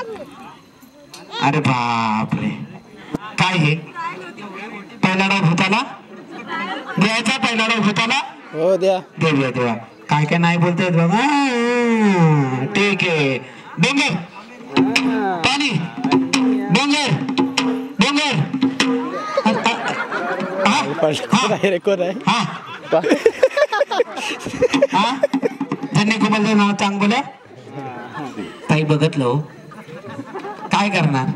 अरे बापरे काय हे पहिला डाव भूताला द्यायचा पहिला डाव भूताला हो द्या देऊया देऊया काय काय नाही बोलतायत बाबा ठीक आहे डोंगर पाणी डोंगर डोंगर रेकॉर्ड आहे हा हा त्यांनी कुबलचं नाव चांग बोला ताई बघतलो काय करणार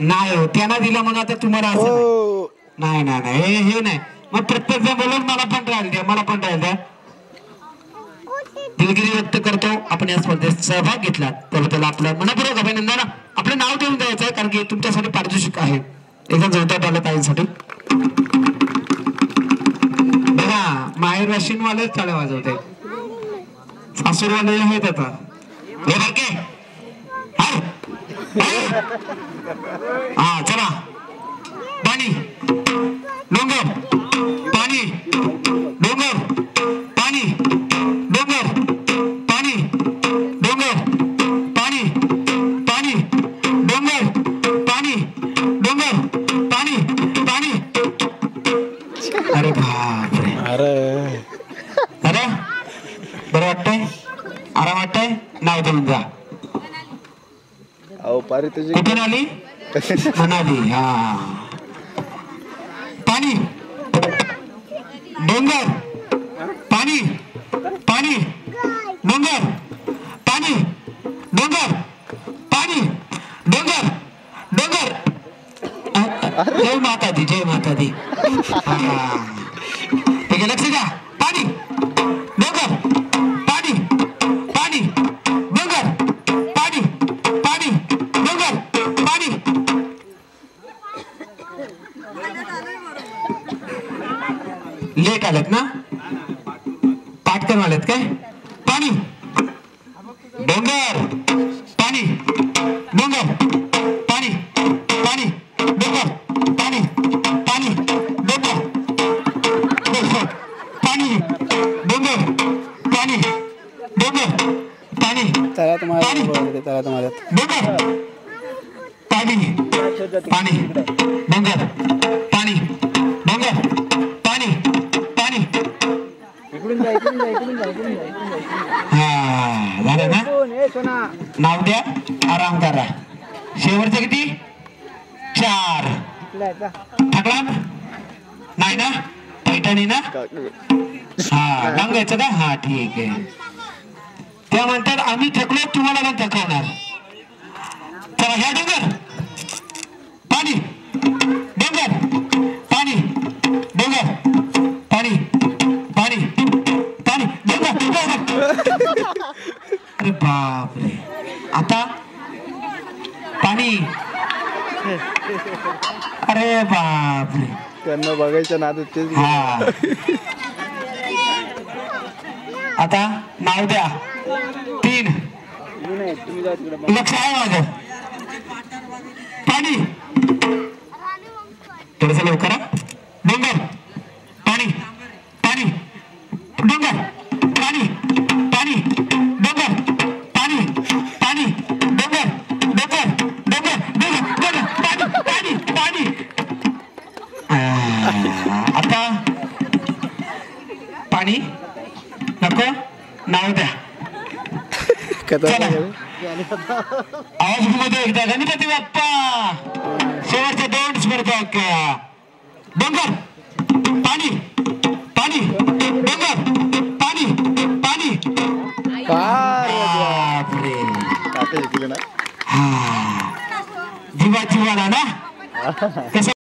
नाही हो त्यांना दिला म्हणून आता तुम्हाला असं नाही नाही नाही हे नाही मग प्रत्येक जण बोलून मला पण राहील द्या मला पण राहील द्या दिलगिरी व्यक्त करतो आपण या स्पर्धेत सहभाग घेतला त्याबद्दल आपलं मनपूर्वक अभिनंदन आपलं नाव देऊन द्यायचं आहे कारण की तुमच्यासाठी पारितोषिक आहे एकदम जोरदार आलं ताईंसाठी बघा माहेर वाशिनवालेच टाळ्या वाजवते सासूरवाले आहेत आता हा चला पाणी डोंगर पाणी डोंगर पाणी डोंगर पाणी डोंगर पाणी पाणी डोंगर पाणी डोंगर पाणी पाणी अरे बापरे अरे अरे बरं वाटतंय आराम वाटतंय नाव देऊन जा पारितोषिक कुठून आली म्हणाली हा पाणी डोंगर पाणी पाणी डोंगर पाणी डोंगर पाणी डोंगर डोंगर जय माता दी जय माता दी ठीक आहे लक्ष द्या पाणी डोंगर पाणी पाणी डोंगर पाणी पाणी डोंगर पाणी लेट आलेत ना पाठ करून आलेत काय पाणी डोंगर पाणी डोंगर पाणी पाणी डोंगर पाणी पाणी डोंगर पाणी डोंगर पाणी डोंगर पाणी त्याला तुम्हाला त्याला तुम्हाला डोंगर पाणी पाणी डोंगर पाणी डोंगर पाणी पाणी हा झालं ना नाव द्या आराम करा शेवटचं किती 4 थकला नाही ना पैठणी ना हा लांगायचं का हा ठीक आहे त्या म्हणतात आम्ही थकलो तुम्हाला पण थकवणार चला ह्या डोंगर पाणी डोंगर पाणी डोंगर पाणी पाणी पाणी डोंगर अरे बापरे आता पाणी अरे बापरे त्यांना बघायच्या नादात तेच हा आता नाव द्या 3 लक्ष आहे माझं पाणी थोडस लवकर डोंगर पाणी पाणी डोंगर पाणी पाणी डोंगर पाणी पाणी डोंगर डोंगर डोंगर डोंगर पाणी पाणी पाणी आता पाणी नको नाव द्या आवाज मध्ये एकदा गणपती बाप्पा शेवटच्या 2 स्पर्धा डोंगर पाणी पाणी डोंगर पाणी पाणी बापरे ना हा जीवा जीवाला ना कसं